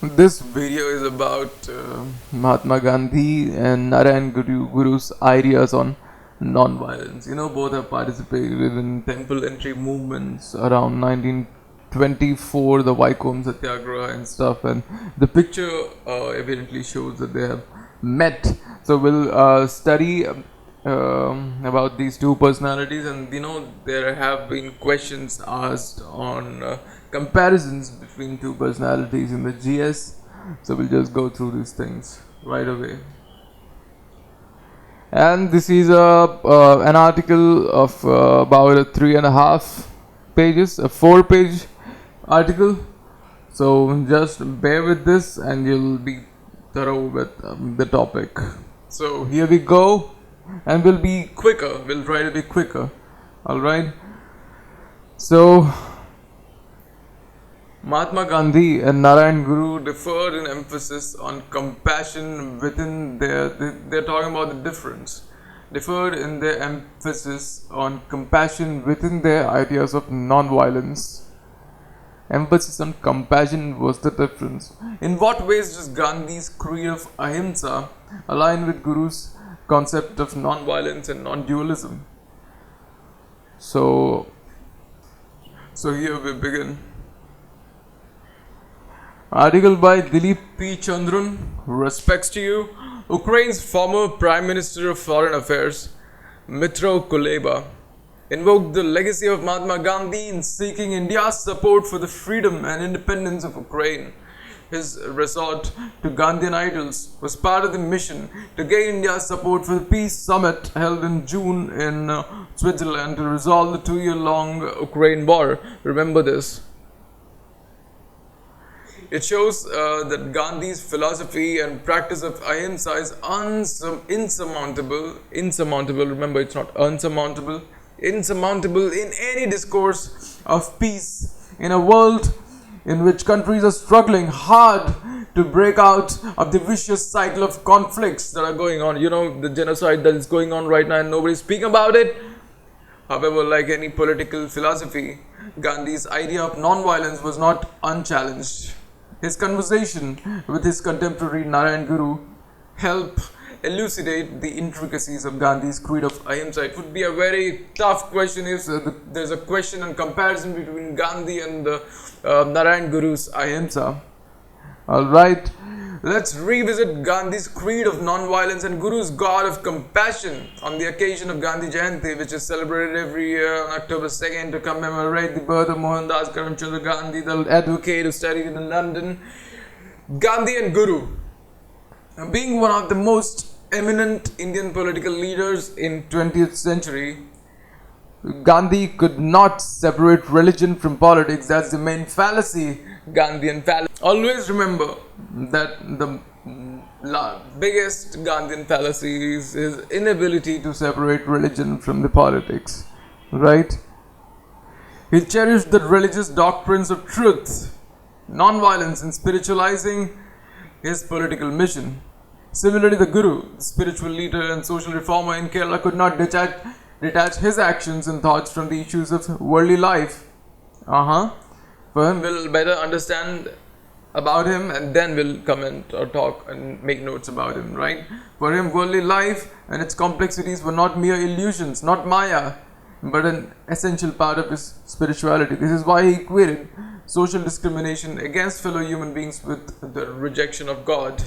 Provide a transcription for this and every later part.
This video is about Mahatma Gandhi and Narayana Guru's ideas on non-violence. Both have participated in temple entry movements around 1924, the Vaikom Satyagraha and stuff, and the picture evidently shows that they have met. So we'll study about these two personalities, and there have been questions asked on comparisons between two personalities in the GS. So we'll just go through these things right away. And this is an article of about 3.5 pages, a 4-page article. So just bear with this and you'll be thorough with the topic. So here we go, and we'll be quicker. We'll try to be quicker. Alright. So Mahatma Gandhi and Narayana Guru differed in emphasis on compassion within they're talking about the difference. Differed in their emphasis on compassion within their ideas of non-violence. Emphasis on compassion was the difference. In what ways does Gandhi's creed of ahimsa align with Guru's concept of non-violence and non-dualism? So here we begin. Article by Dilip P. Chandran. Respects to you. Ukraine's former Prime Minister of Foreign Affairs, Mitro Kuleba, invoked the legacy of Mahatma Gandhi in seeking India's support for the freedom and independence of Ukraine. His resort to Gandhian idols was part of the mission to gain India's support for the peace summit held in June in Switzerland to resolve the 2-year-long Ukraine war. Remember this. It shows that Gandhi's philosophy and practice of ahimsa is insurmountable. Remember, it's not unsurmountable. Insurmountable in any discourse of peace in a world in which countries are struggling hard to break out of the vicious cycle of conflicts that are going on. The genocide that is going on right now and nobody's speaking about it. However, like any political philosophy, Gandhi's idea of non-violence was not unchallenged. His conversation with his contemporary Narayana Guru helped elucidate the intricacies of Gandhi's creed of ahimsa. It would be a very tough question if there's a question and comparison between Gandhi and Narayana Guru's ahimsa. Alright, let's revisit Gandhi's creed of non-violence and Guru's god of compassion on the occasion of Gandhi Jayanti, which is celebrated every year on October 2nd to commemorate the birth of Mohandas Karamchand Gandhi, the advocate who studied in London. Gandhi and Guru, being one of the most eminent Indian political leaders in 20th century, Gandhi could not separate religion from politics. That's the main fallacy, Gandhian fallacy. Always remember that the biggest Gandhian fallacy is his inability to separate religion from the politics. Right? He cherished the religious doctrines of truth, non-violence, and spiritualizing his political mission. Similarly, the Guru, the spiritual leader and social reformer in Kerala, could not detach his actions and thoughts from the issues of worldly life. For him, we'll better understand about him and then we'll comment or talk and make notes about him, right? For him, worldly life and its complexities were not mere illusions, not Maya, but an essential part of his spirituality. This is why he equated social discrimination against fellow human beings with the rejection of God.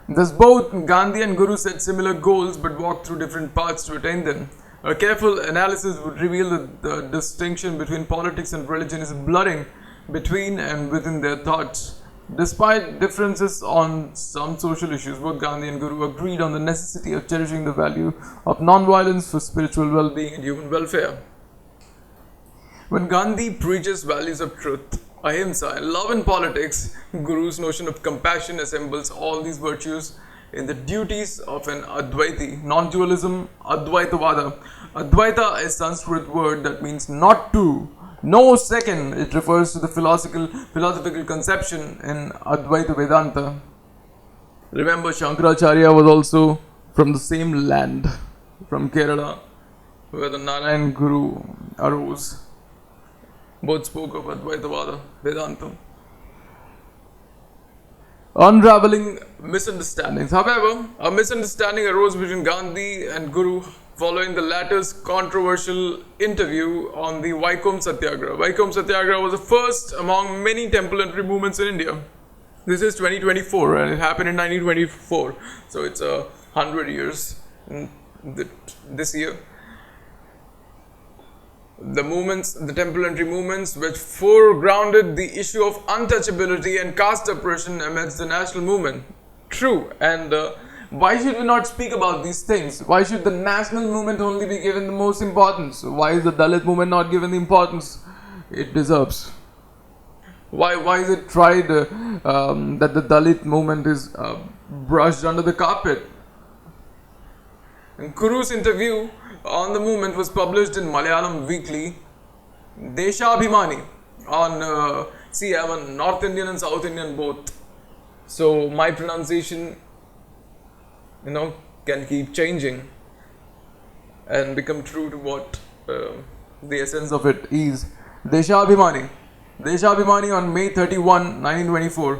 Thus, both Gandhi and Guru set similar goals but walked through different paths to attain them. A careful analysis would reveal that the distinction between politics and religion is blurring between and within their thoughts. Despite differences on some social issues, both Gandhi and Guru agreed on the necessity of cherishing the value of non-violence for spiritual well-being and human welfare. When Gandhi preaches values of truth, ahimsa, and love in politics, Guru's notion of compassion assembles all these virtues in the duties of an Advaiti, non-dualism, Advaitavada. Advaita is a Sanskrit word that means not to, no second. It refers to the philosophical conception in Advaita Vedanta. Remember, Shankaracharya was also from the same land, from Kerala, where the Narayana Guru arose. Both spoke of Advaitavada, Vedanta. Unraveling misunderstandings. However, a misunderstanding arose between Gandhi and Guru following the latter's controversial interview on the Vaikom Satyagraha. Vaikom Satyagraha was the first among many temple entry movements in India. This is 2024 and it happened in 1924. So it's 100 years this year. The temple entry movements, which foregrounded the issue of untouchability and caste oppression amidst the national movement. True, and why should we not speak about these things? Why should the national movement only be given the most importance? Why is the Dalit movement not given the importance it deserves? Why is it tried that the Dalit movement is brushed under the carpet? And Guru's interview on the movement was published in Malayalam weekly Deshabhimani on see, I'm a North Indian and South Indian both, so my pronunciation can keep changing and become true to what the essence of it is. Deshabhimani on May 31, 1924.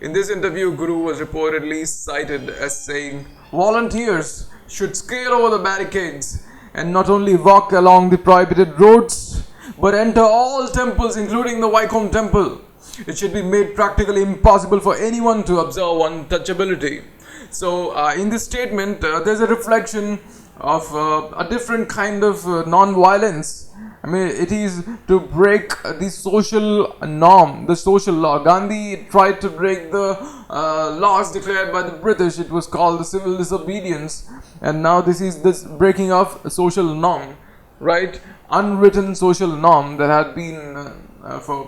In this interview, Guru was reportedly cited as saying, volunteers should scale over the barricades and not only walk along the prohibited roads but enter all temples including the Vaikom temple. It should be made practically impossible for anyone to observe untouchability. So in this statement there's a reflection of a different kind of non-violence. I mean, it is to break the social norm, the social law. Gandhi tried to break the laws declared by the British. It was called the civil disobedience, and now this is this breaking of a social norm, right? Unwritten social norm that had been for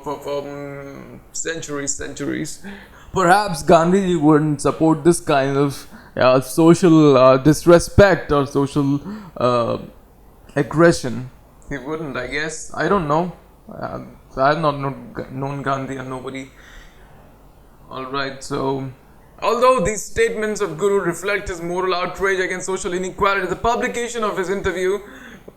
centuries. Perhaps Gandhi wouldn't support this kind of social disrespect or social aggression. He wouldn't, I guess. I don't know. I have not known Gandhi and nobody. Alright, so although these statements of Guru reflect his moral outrage against social inequality, the publication of his interview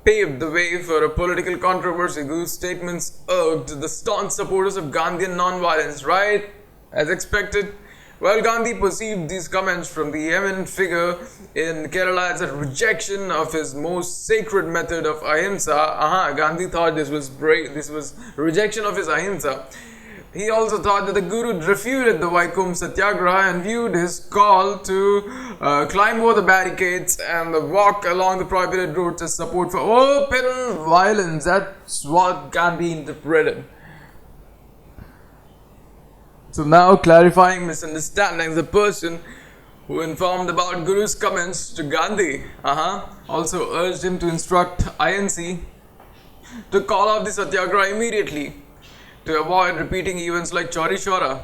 paved the way for a political controversy. Guru's statements irked the staunch supporters of Gandhian non-violence, right? As expected. While Gandhi perceived these comments from the eminent figure in Kerala as a rejection of his most sacred method of ahimsa, Gandhi thought this was rejection of his ahimsa. He also thought that the Guru refuted the Vaikom Satyagraha and viewed his call to climb over the barricades and walk along the prohibited roads as support for open violence. That's what Gandhi interpreted. So now, clarifying misunderstandings, the person who informed about Guru's comments to Gandhi also urged him to instruct INC to call off the Satyagraha immediately to avoid repeating events like Chauri Chaura.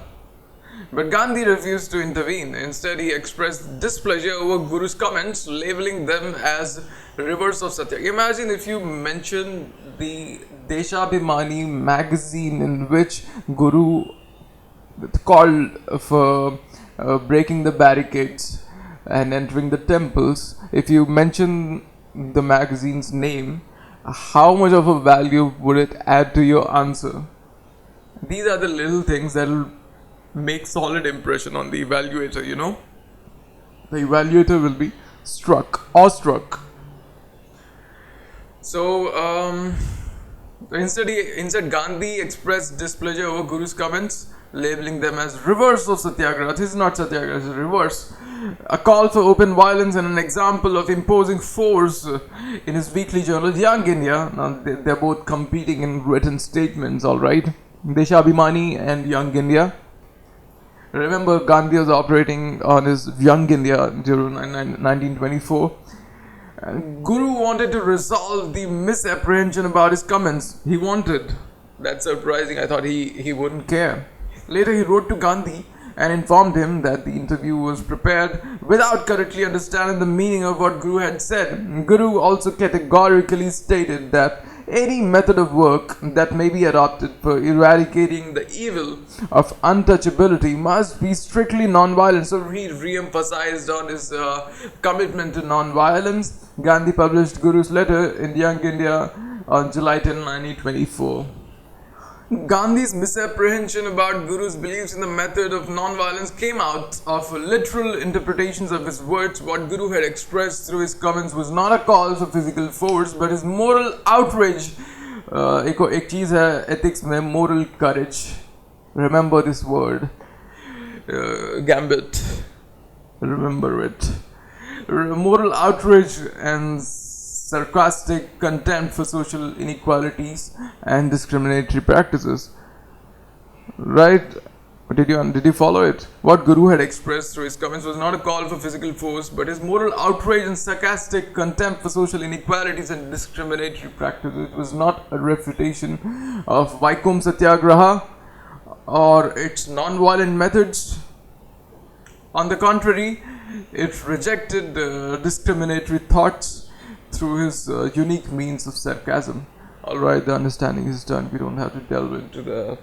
But Gandhi refused to intervene. Instead, he expressed displeasure over Guru's comments, labeling them as rivers of Satyagraha. Imagine if you mention the Deshabhimani magazine in which Guru called for breaking the barricades and entering the temples. If you mention the magazine's name, how much of a value would it add to your answer? These are the little things that will make solid impression on the evaluator, The evaluator will be awestruck. So instead Gandhi expressed displeasure over Guru's comments, labeling them as reverse of Satyagraha. This is not Satyagraha, it's a reverse. A call for open violence and an example of imposing force in his weekly journal, Young India. Now, they're both competing in written statements, alright? Deshabhimani and Young India. Remember, Gandhi was operating on his Young India during 1924. And Guru wanted to resolve the misapprehension about his comments. He wanted. That's surprising. I thought he wouldn't care. Later, he wrote to Gandhi and informed him that the interview was prepared without correctly understanding the meaning of what Guru had said. Guru also categorically stated that any method of work that may be adopted for eradicating the evil of untouchability must be strictly non-violent. So he re-emphasized on his commitment to non-violence. Gandhi published Guru's letter in Young India on July 10, 1924. Gandhi's misapprehension about Guru's beliefs in the method of non-violence came out of literal interpretations of his words. What Guru had expressed through his comments was not a call for physical force, but his moral outrage. एक चीज़ है ethics में moral courage. Remember this word. Gambit. Remember it. Moral outrage and sarcastic contempt for social inequalities and discriminatory practices. Right? Did you follow it? What Guru had expressed through his comments was not a call for physical force, but his moral outrage and sarcastic contempt for social inequalities and discriminatory practices. It was not a refutation of Vaikom Satyagraha or its non-violent methods. On the contrary, it rejected discriminatory thoughts through his unique means of sarcasm. Alright, the understanding is done. We don't have to delve into the,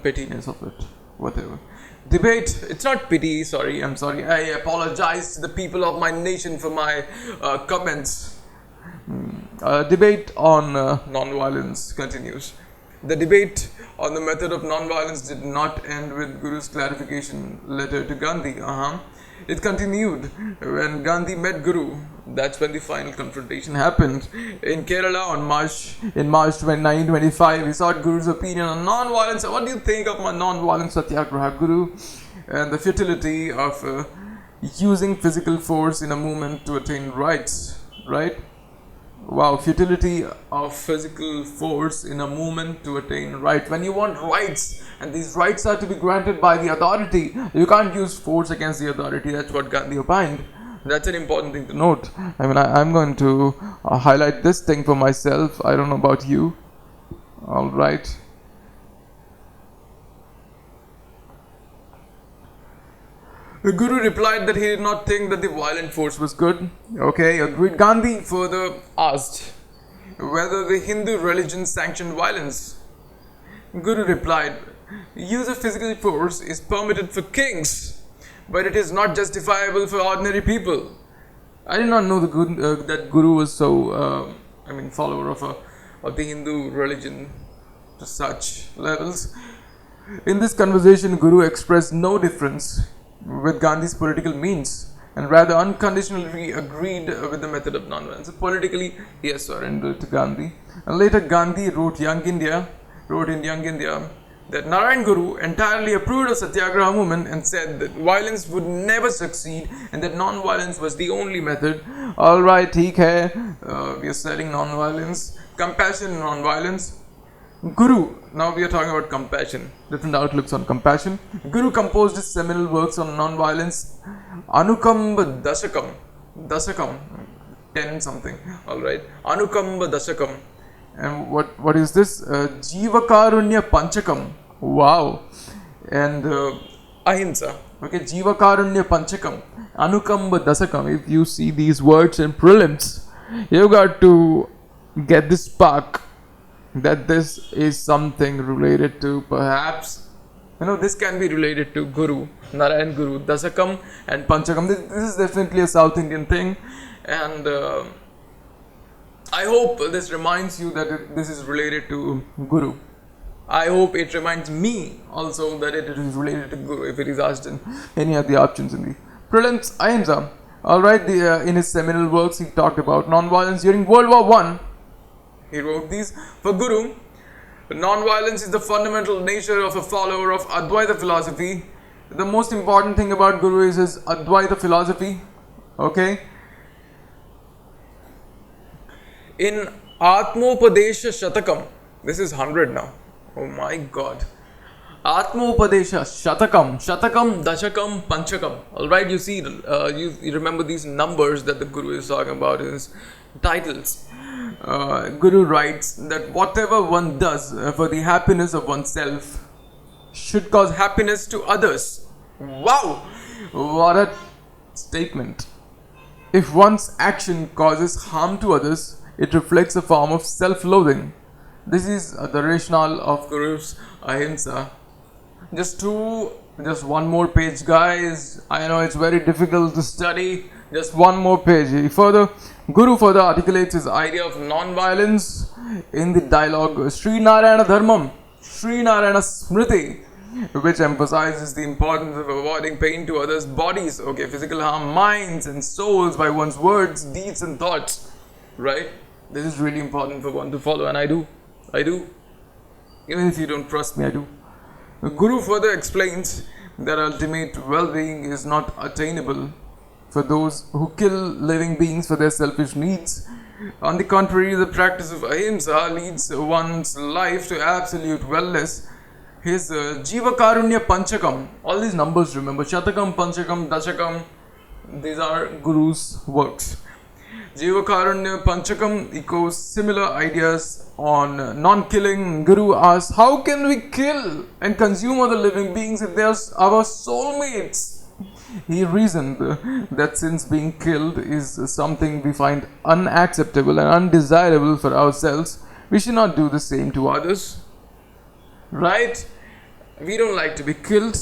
pettiness of it. Whatever. Debate, it's not pity, I'm sorry. I apologize to the people of my nation for my comments. Debate on non-violence continues. The debate on the method of non-violence did not end with Guru's clarification letter to Gandhi. It continued when Gandhi met Guru. That's when the final confrontation happened. In Kerala in March 1925, he sought Guru's opinion on non-violence. What do you think of my non-violent Satyagraha, Guru? And the futility of using physical force in a movement to attain rights, right? Wow, futility of physical force in a movement to attain right. When you want rights, and these rights are to be granted by the authority, you can't use force against the authority. That's what Gandhi opined. That's an important thing to note. I'm going to highlight this thing for myself. I don't know about you. All right. The Guru replied that he did not think that the violent force was good. Okay, agreed. Gandhi further asked whether the Hindu religion sanctioned violence. Guru replied, use of physical force is permitted for kings, but it is not justifiable for ordinary people. I did not know that Guru was so, follower of the Hindu religion to such levels. In this conversation, Guru expressed no difference with Gandhi's political means and rather unconditionally agreed with the method of non-violence. So politically, he has surrendered to Gandhi. And later, Gandhi wrote in Young India that Narayana Guru entirely approved of Satyagraha movement and said that violence would never succeed and that non-violence was the only method. Alright, theek hai, we are studying non-violence, compassion and non-violence. Guru, now we are talking about compassion, different outlooks on compassion. Guru composed his seminal works on non-violence, Anukamba Dasakam, 10 something, alright, Anukamba Dasakam. And what is this? Jivakarunya Panchakam, wow, and Ahimsa, okay, Jivakarunya Panchakam, Anukamba Dasakam. If you see these words in prelims, you got to get this spark that this is something related to, perhaps, this can be related to Guru, Narayana Guru, Dasakam and Panchakam. This is definitely a South Indian thing, and I hope this reminds you that this is related to Guru. I hope it reminds me also that it is related to Guru if it is asked in any of the options in the prelims. Ahimsa. Alright, in his seminal works he talked about non-violence during World War I. He wrote these. For Guru, non-violence is the fundamental nature of a follower of Advaita philosophy. The most important thing about Guru is his Advaita philosophy. Okay. In Atmopadesha Shatakam, this is 100 now. Oh my God. Atmopadesha Shatakam, Dashakam, Panchakam. Alright, you see, you remember these numbers that the Guru is talking about in his titles. Guru writes that whatever one does for the happiness of oneself should cause happiness to others. Wow! What a statement. If one's action causes harm to others, it reflects a form of self-loathing. This is the rationale of Guru's Ahimsa. Just one more page, guys. I know it's very difficult to study. Just one more page. Guru further articulates his idea of non-violence in the dialogue Sri Narayana Dharmam. Sri Narayana Smriti, which emphasizes the importance of avoiding pain to others' bodies, okay, physical harm, minds and souls by one's words, deeds and thoughts, right? This is really important for one to follow, and I do. Even if you don't trust me, I do. The Guru further explains that ultimate well-being is not attainable for those who kill living beings for their selfish needs. On the contrary, the practice of ahimsa leads one's life to absolute wellness. His Jiva Karunya Panchakam, all these numbers remember, Shatakam, Panchakam, Dashakam, these are Guru's works. Jiva Karunya Panchakam echoes similar ideas on non-killing. Guru asks, how can we kill and consume other living beings if they are our soulmates? He reasoned that since being killed is something we find unacceptable and undesirable for ourselves, we should not do the same to others. Right? We don't like to be killed.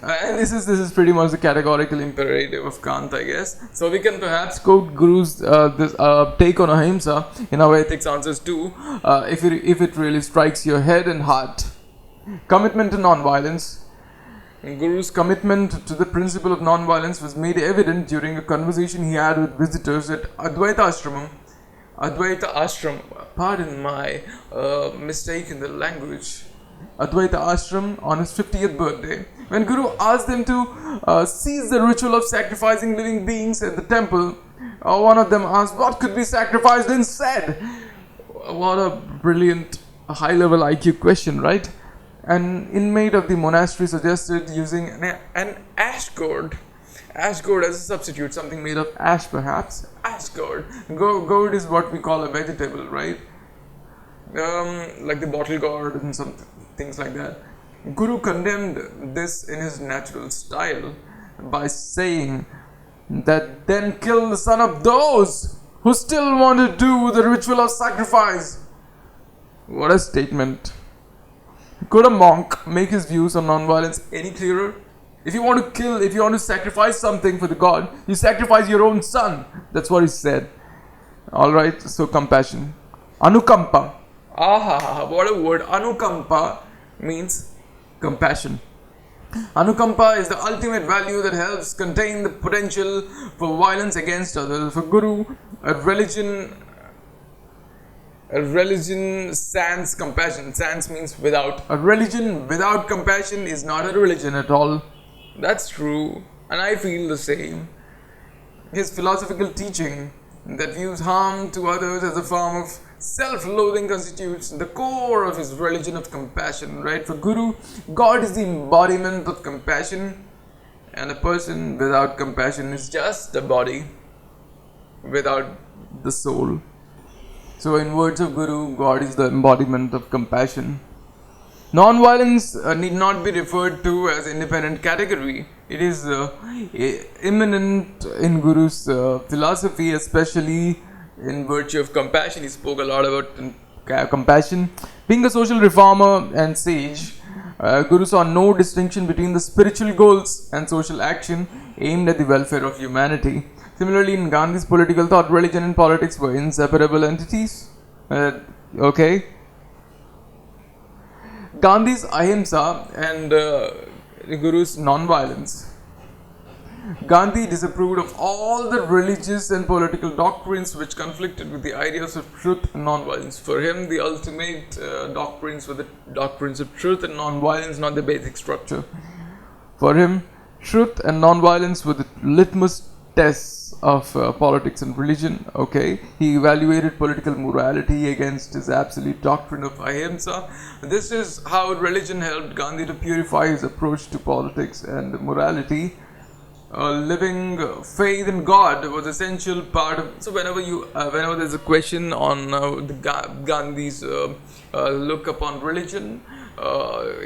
And this is pretty much the categorical imperative of Kant, I guess. So we can perhaps quote Guru's take on ahimsa in our ethics answers too, if it really strikes your head and heart. Commitment to non-violence. Guru's commitment to the principle of non-violence was made evident during a conversation he had with visitors at Advaita Ashram. Pardon my mistake in the language. Advaita Ashram on his 50th birthday, when Guru asked them to cease the ritual of sacrificing living beings at the temple. One of them asked, what could be sacrificed instead? What a brilliant high-level IQ question, right? An inmate of the monastery suggested using an ash gourd. Ash gourd as a substitute, something made of ash perhaps. Ash gourd. Gourd is what we call a vegetable, right? Like the bottle gourd and some things like that. Guru condemned this in his natural style by saying that then kill the son of those who still want to do the ritual of sacrifice. What a statement. Could a monk make his views on non-violence any clearer? If you want to sacrifice something for the god, you sacrifice your own son. That's what he said. Alright, so compassion. Anukampa. What a word. Anukampa means compassion. Anukampa is the ultimate value that helps contain the potential for violence against others. For Guru, a religion sans compassion. Sans means without. A religion without compassion is not a religion at all. That's true, and I feel the same. His philosophical teaching that views harm to others as a form of self-loathing constitutes the core of his religion of compassion, right? For Guru, God is the embodiment of compassion, and a person without compassion is just a body without the soul. So in words of Guru, God is the embodiment of compassion. Non-violence need not be referred to as independent category. It is immanent in Guru's philosophy, especially in virtue of compassion. He spoke a lot about compassion. Being a social reformer and sage, Guru saw no distinction between the spiritual goals and social action aimed at the welfare of humanity. Similarly, in Gandhi's political thought, religion and politics were inseparable entities. Okay. Gandhi's ahimsa and Guru's non-violence. Gandhi disapproved of all the religious and political doctrines which conflicted with the ideas of truth and non-violence. For him, the ultimate doctrines were the doctrines of truth and non-violence, not the basic structure. For him, truth and non-violence were the litmus tests of politics and religion. Okay, he evaluated political morality against his absolute doctrine of ahimsa. This is how religion helped Gandhi to purify his approach to politics and morality. Living faith in God was essential part of. So whenever there's a question on Gandhi's look upon religion,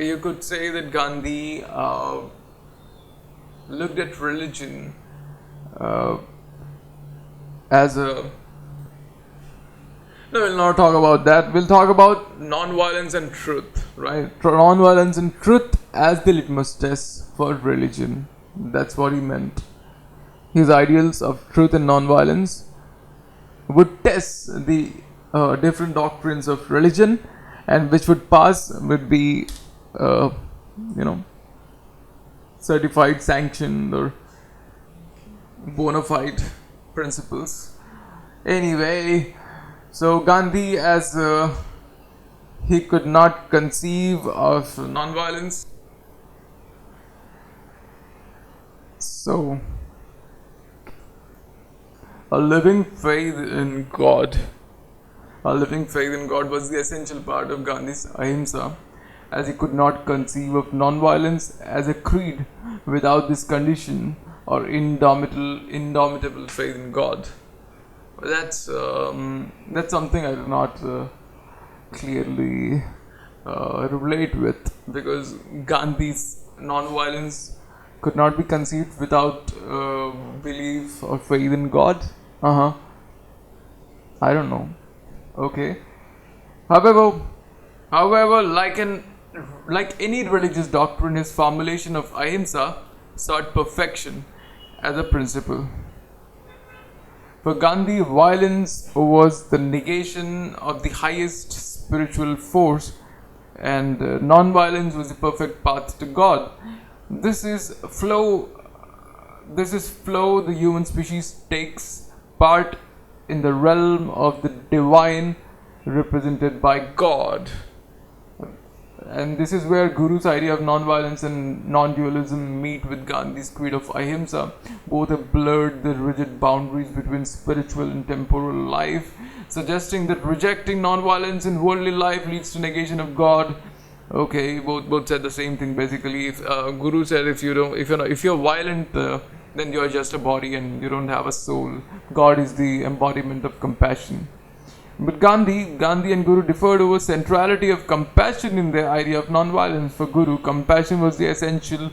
you could say that Gandhi looked at religion as a. No, we'll not talk about that. We'll talk about non-violence and truth, right? Non-violence and truth as the litmus test for religion. That's what he meant. His ideals of truth and non-violence would test the different doctrines of religion and which would pass would be, you know, certified, sanctioned, or bona fide principles. Anyway, so Gandhi, as he could not conceive of non-violence, so a living faith in God. A living faith in God was the essential part of Gandhi's ahimsa, as he could not conceive of non-violence as a creed without this condition or indomitable faith in God. That's something I do not clearly relate with, because Gandhi's non-violence could not be conceived without belief or faith in God. I don't know. Okay. However, like any religious doctrine, his formulation of ahimsa sought perfection as a principle. For Gandhi, violence was the negation of the highest spiritual force, and non-violence was the perfect path to God. This is flow the human species takes part in the realm of the divine represented by God. And this is where Guru's idea of non-violence and non-dualism meet with Gandhi's creed of ahimsa. Both have blurred the rigid boundaries between spiritual and temporal life, suggesting that rejecting non-violence in worldly life leads to negation of God. Okay, both said the same thing basically. If Guru said if you're violent, then you're just a body and you don't have a soul. God is the embodiment of compassion. But Gandhi and Guru differed over centrality of compassion in their idea of non-violence. For Guru, compassion was the essential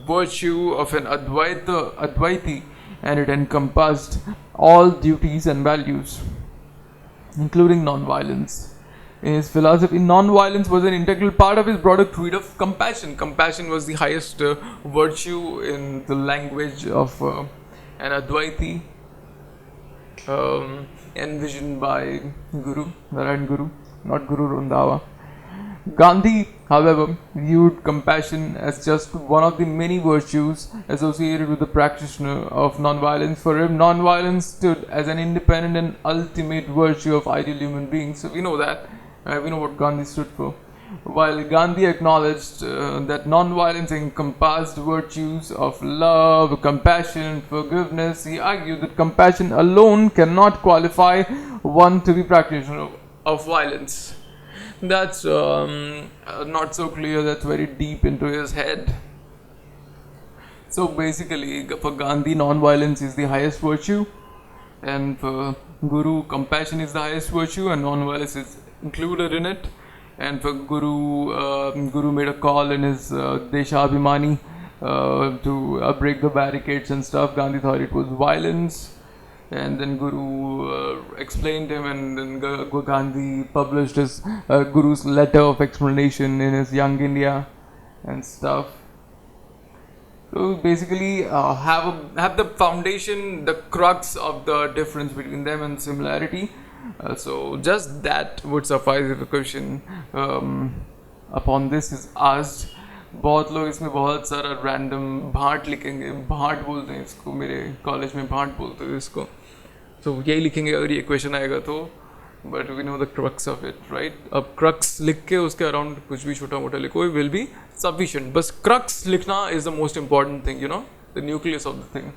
virtue of an Advaiti, and it encompassed all duties and values, including non-violence. In his philosophy, non-violence was an integral part of his broader creed of compassion. Compassion was the highest virtue in the language of an Advaiti, envisioned by Narayana Guru, not Guru Randhawa. Gandhi, however, viewed compassion as just one of the many virtues associated with the practitioner of non-violence. For him, non-violence stood as an independent and ultimate virtue of ideal human beings. So we know that. We know what Gandhi stood for. While Gandhi acknowledged that non-violence encompassed virtues of love, compassion, forgiveness, he argued that compassion alone cannot qualify one to be practitioner of violence. That's not so clear. That's very deep into his head. So basically, for Gandhi, non-violence is the highest virtue, and for Guru, compassion is the highest virtue, and non-violence is included in it. And for Guru made a call in his Deshabhimani to break the barricades and stuff. Gandhi thought it was violence, and then Guru explained him, and then Gandhi published his Guru's letter of explanation in his Young India and stuff. So basically, have the foundation, the crux of the difference between them and similarity. So just that would suffice if a question upon this is asked. बहुत लोग इसमें बहुत सारा random भाट लिखेंगे, भाट बोलते हैं इसको, मेरे कॉलेज में भाट बोलते हैं इसको, तो यही लिखेंगे अगर ये क्वेश्चन आएगा तो. But we know the crux of it, right. अब क्रक्स लिख के उसके अराउंड कुछ भी छोटा मोटा लिखो, विल बी सफिशिएंट. बस क्रक्स लिखना is the most important thing, you know, the nucleus of the thing.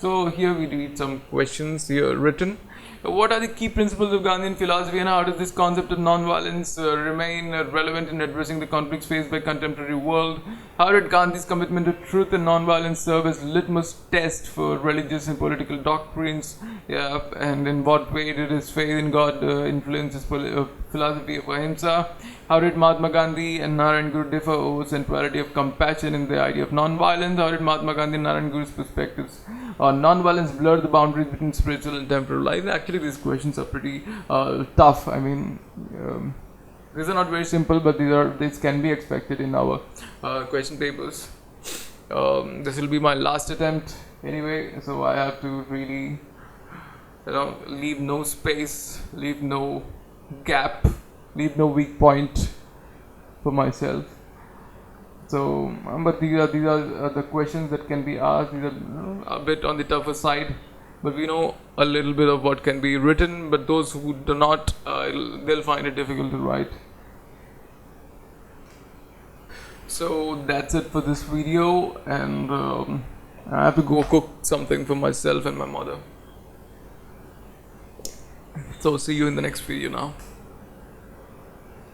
So here we read some questions here written. What are the key principles of Gandhian philosophy, and how does this concept of non-violence remain relevant in addressing the conflicts faced by contemporary world? How did Gandhi's commitment to truth and non-violence serve as litmus test for religious and political doctrines? Yeah, and in what way did his faith in God influence his philosophy of ahimsa? How did Mahatma Gandhi and Narayana Guru differ over centrality of compassion in the idea of non-violence? How did Mahatma Gandhi and Narayana Guru's perspectives on non-violence blur the boundaries between spiritual and temporal life? Actually, these questions are pretty tough. I mean, these are not very simple, but these can be expected in our question papers. This will be my last attempt anyway, so I have to really, leave no space, leave no gap leave no weak point for myself. So, but these are the questions that can be asked. These are a bit on the tougher side, but we know a little bit of what can be written. But those who do not, they'll find it difficult to write. So that's it for this video, and I have to go cook something for myself and my mother. So see you in the next video now.